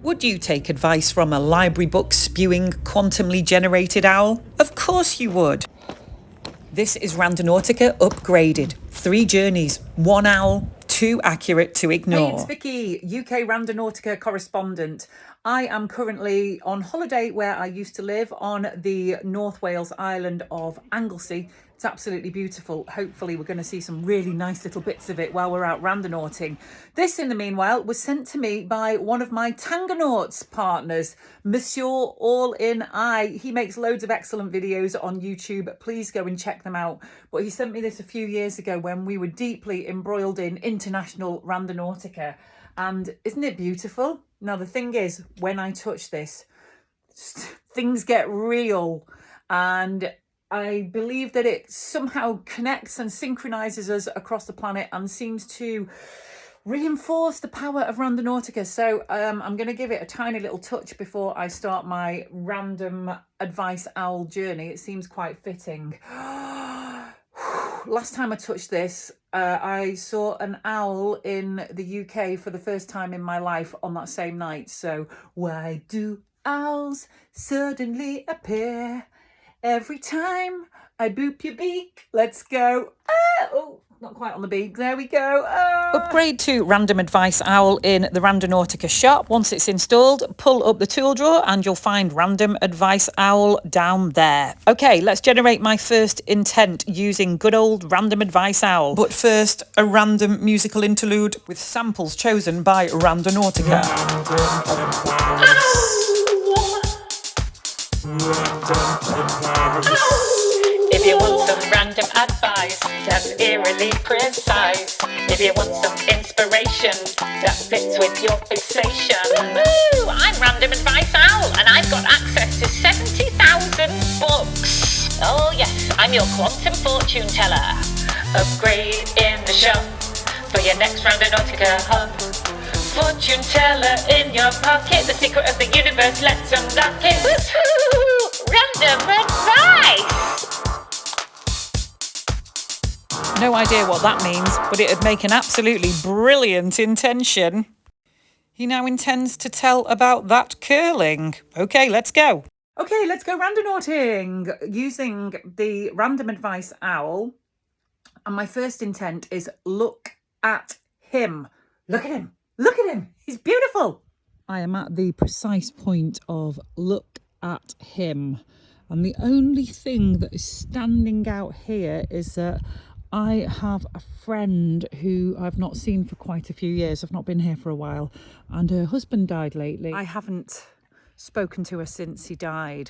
Would you take advice from a library-book-spewing, quantumly generated owl? Of course you would. This is Randonautica upgraded. 3 journeys, 1 owl, too accurate to ignore. Hey, it's Vicky, UK Randonautica correspondent. I am currently on holiday where I used to live on the North Wales island of Anglesey. It's absolutely beautiful. Hopefully we're going to see some really nice little bits of it while we're out randonauting. This, in the meanwhile, was sent to me by one of my Tangonauts partners, Monsieur All in Eye. He makes loads of excellent videos on YouTube. Please go and check them out. But he sent me this a few years ago when we were deeply embroiled in international Randonautica. And isn't it beautiful? Now, the thing is, when I touch this, things get real. And I believe that it somehow connects and synchronizes us across the planet and seems to reinforce the power of Randonautica. So I'm going to give it a tiny little touch before I start my random advice owl journey. It seems quite fitting. Last time I touched this, I saw an owl in the UK for the first time in my life on that same night. So why do owls suddenly appear every time I boop your beak? Let's go. Oh, not quite on the beak. There we go. Upgrade to Random Advice Owl in the Randonautica shop. Once it's installed, pull up the tool drawer and you'll find Random Advice Owl down there. Okay, let's generate my first intent using good old Random Advice Owl. But first, a random musical interlude with samples chosen by Randonautica. If you want some random advice that's eerily precise, if you want some inspiration that fits with your fixation. Woohoo! I'm Random Advice Owl and I've got access to 70,000 books. Oh yes, I'm your quantum fortune teller. Upgrade in the shop for your next Randonautica hub. Fortune teller in your pocket, the secret of the universe, let's unlock it. Woohoo! Random advice! No idea what that means, but it'd make an absolutely brilliant intention. He now intends to tell about that curling. Okay, let's go. Okay, let's go randonauting using the Random Advice Owl. And my first intent is look at him. Look at him. Look at him. He's beautiful. I am at the precise point of look at him. And the only thing that is standing out here is that I have a friend who I've not seen for quite a few years. I've not been here for a while. And her husband died lately. I haven't spoken to her since he died.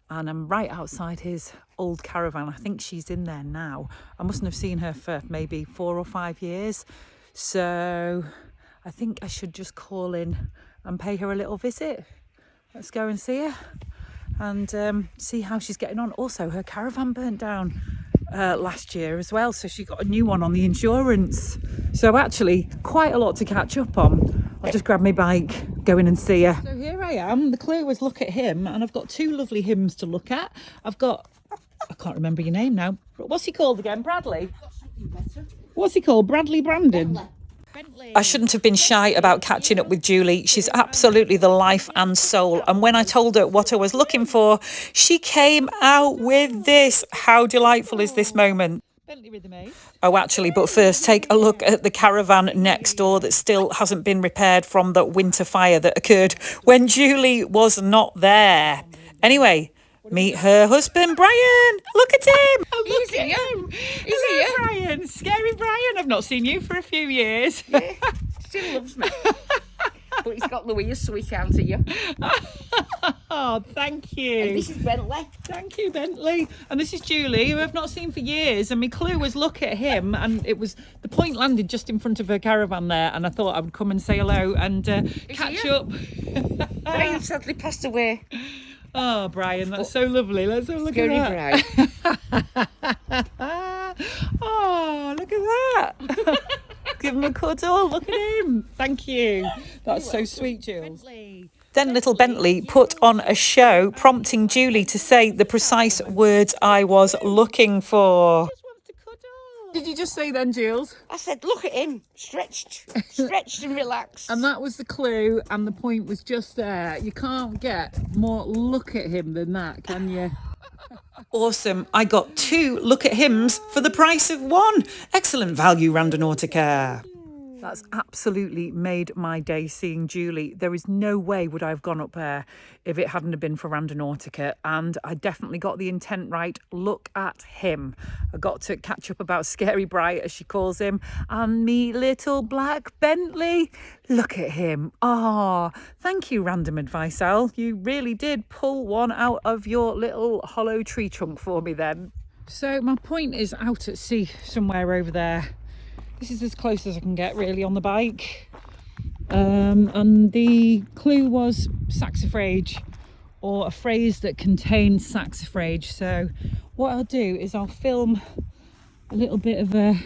And I'm right outside his old caravan. I think she's in there now. I mustn't have seen her for maybe 4 or 5 years. So I think I should just call in and pay her a little visit. Let's go and see her and see how she's getting on. Also, her caravan burnt down last year as well, so she got a new one on the insurance. So actually quite a lot to catch up on. I'll just grab my bike, go in and see her. So here I am. The clue was look at him, and I've got 2 lovely hymns to look at. I've got, I can't remember your name now. What's he called again? Bradley? What's he called? Bradley Brandon? I shouldn't have been shy about catching up with Julie. She's absolutely the life and soul. And when I told her what I was looking for, she came out with this. How delightful is this moment? Oh, actually, but first, take a look at the caravan next door that still hasn't been repaired from the winter fire that occurred when Julie was not there. Anyway, meet her husband, Brian. Look at him. Oh, look at him. Hello, Brian. Scary Brian. I've not seen you for a few years. Yeah, still loves me. But he's got Louise, so he can't see you. Oh, thank you. And this is Bentley. Thank you, Bentley. And this is Julie, who I've not seen for years. And my clue was look at him. And it was, the point landed just in front of her caravan there. And I thought I would come and say hello and catch up. Brian sadly passed away. Oh, Brian, that's so lovely. Let's have a look at that. Brian. Oh, look at that. Give him a cuddle. Look at him. Thank you. That's so sweet, Jules. Then little Bentley put on a show, prompting Julie to say the precise words I was looking for. He just wants to cuddle. Did you just say then, Jules? I said, look at him, stretched and relaxed. And that was the clue, and the point was just there. You can't get more look at him than that, can you? Awesome. I got 2 look at hims for the price of 1. Excellent value, Randonautica. That's absolutely made my day seeing Julie. There is no way would I have gone up there if it hadn't have been for Randonautica. And I definitely got the intent right. Look at him. I got to catch up about Scary Bright, as she calls him, and me little black Bentley. Look at him. Ah, thank you, Random Advice Al. You really did pull one out of your little hollow tree trunk for me then. So my point is out at sea somewhere over there. This is as close as I can get really on the bike. And the clue was Saxifrage, or a phrase that contains Saxifrage. So what I'll do is I'll film a little bit of the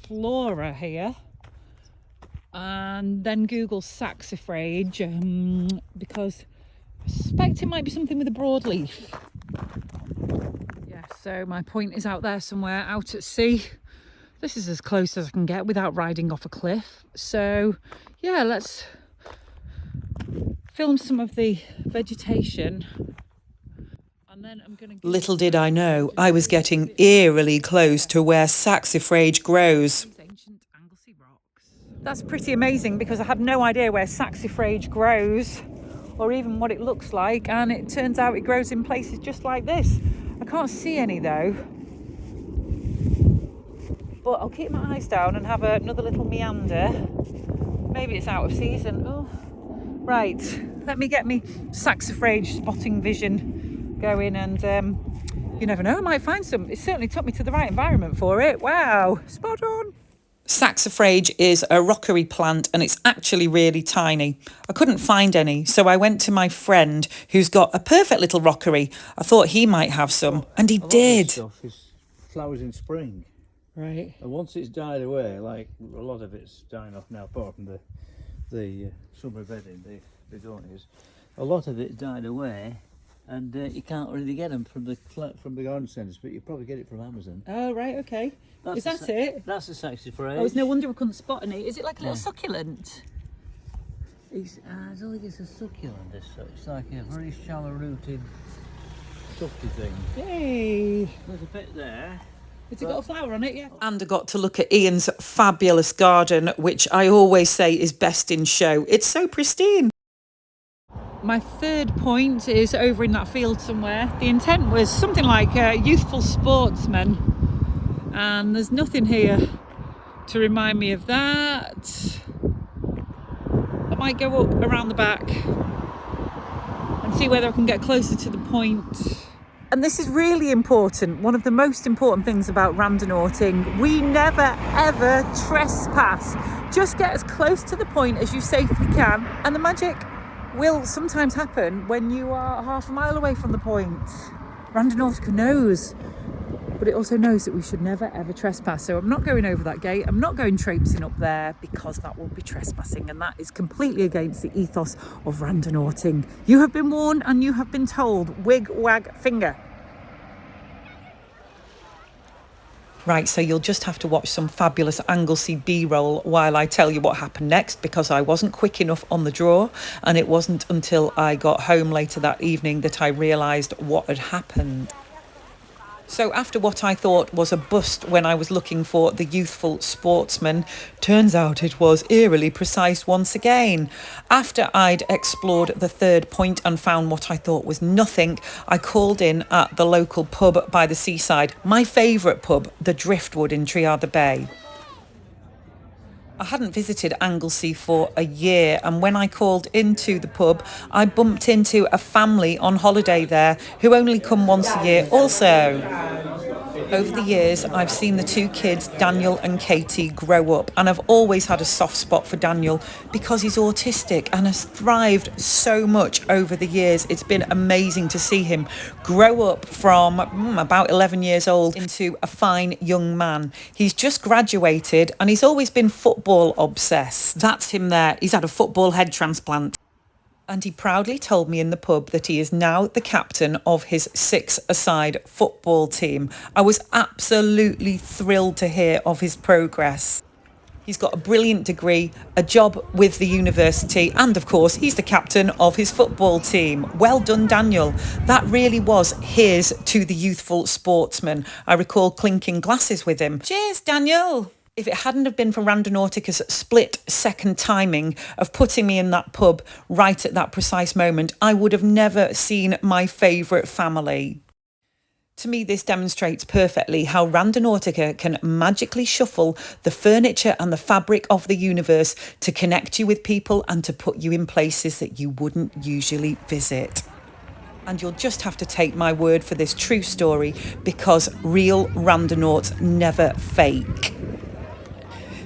flora here, and then Google Saxifrage, because I suspect it might be something with a broadleaf. So my point is out there somewhere, out at sea. This is as close as I can get without riding off a cliff. So yeah, let's film some of the vegetation. And then I'm going to... Little did I know, I was getting eerily close to where Saxifrage grows. Ancient Anglesey rocks. That's pretty amazing, because I had no idea where Saxifrage grows, or even what it looks like. And it turns out it grows in places just like this. I can't see any though, but I'll keep my eyes down and have another little meander. Maybe it's out of season. Oh, right. Let me get me Saxifrage spotting vision going, and you never know, I might find some. It certainly took me to the right environment for it. Wow, spot on. Saxifrage is a rockery plant, and it's actually really tiny. I couldn't find any, so I went to my friend who's got a perfect little rockery. I thought he might have some, and he did. Stuff is flowers in spring, right? And once it's died away, like a lot of it's dying off now, apart from the summer bedding, the begonias, a lot of it died away. And you can't really get them from the garden centres, but you probably get it from Amazon. Oh, right, okay. Is that it? That's a Saxifrage. Oh, it's no wonder I couldn't spot any. Is it like a little succulent? I don't think it's a succulent, this. It's like a very shallow-rooted, tufty thing. Yay! There's a bit there. Has it got a flower on it? Yeah. And I got to look at Ian's fabulous garden, which I always say is best in show. It's so pristine. My third point is over in that field somewhere. The intent was something like youthful sportsmen, and there's nothing here to remind me of that. I might go up around the back and see whether I can get closer to the point. And this is really important. One of the most important things about randonauting, we never ever trespass. Just get as close to the point as you safely can, and the magic will sometimes happen when you are half a mile away from the point. Randonautica knows, but it also knows that we should never ever trespass. So I'm not going over that gate. I'm not going traipsing up there, because that will be trespassing, and that is completely against the ethos of randonauting. You have been warned and you have been told. Wig, wag, finger. Right, so you'll just have to watch some fabulous Anglesey B-roll while I tell you what happened next, because I wasn't quick enough on the draw, and it wasn't until I got home later that evening that I realised what had happened. So after what I thought was a bust when I was looking for the youthful sportsman, turns out it was eerily precise once again. After I'd explored the third point and found what I thought was nothing, I called in at the local pub by the seaside, my favourite pub, the Driftwood in Triada Bay. I hadn't visited Anglesey for a year, and when I called into the pub, I bumped into a family on holiday there who only come once a year also. Over the years, I've seen the two kids, Daniel and Katie, grow up, and I've always had a soft spot for Daniel because he's autistic and has thrived so much over the years. It's been amazing to see him grow up from about 11 years old into a fine young man. He's just graduated and he's always been football obsessed. That's him there. He's had a football head transplant. And he proudly told me in the pub that he is now the captain of his 6-a-side football team. I was absolutely thrilled to hear of his progress. He's got a brilliant degree, a job with the university, and of course, he's the captain of his football team. Well done, Daniel. That really was here's to the youthful sportsman. I recall clinking glasses with him. Cheers, Daniel. If it hadn't have been for Randonautica's split-second timing of putting me in that pub right at that precise moment, I would have never seen my favourite family. To me, this demonstrates perfectly how Randonautica can magically shuffle the furniture and the fabric of the universe to connect you with people and to put you in places that you wouldn't usually visit. And you'll just have to take my word for this true story, because real randonauts never fake.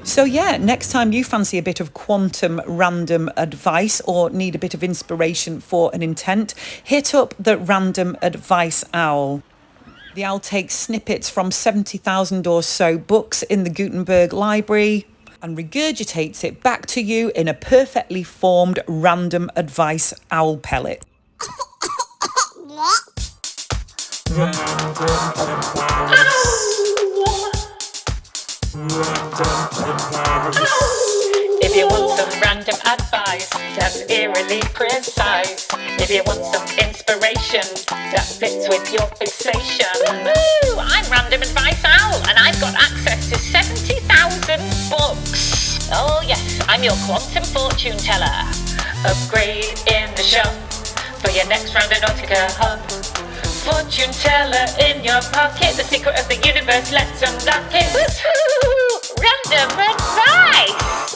So yeah, next time you fancy a bit of quantum random advice or need a bit of inspiration for an intent, hit up the Random Advice Owl. The owl takes snippets from 70,000 or so books in the Gutenberg Library and regurgitates it back to you in a perfectly formed random advice owl pellet. If you want some random advice that's eerily precise, if you want some inspiration that fits with your fixation. Woohoo! I'm Random Advice Owl, and I've got access to 70,000 books. Oh yes, I'm your quantum fortune teller. Upgrade in the shop for your next Randonautica hub. Fortune teller in your pocket, the secret of the universe, let's unlock it. Woohoo! Random advice!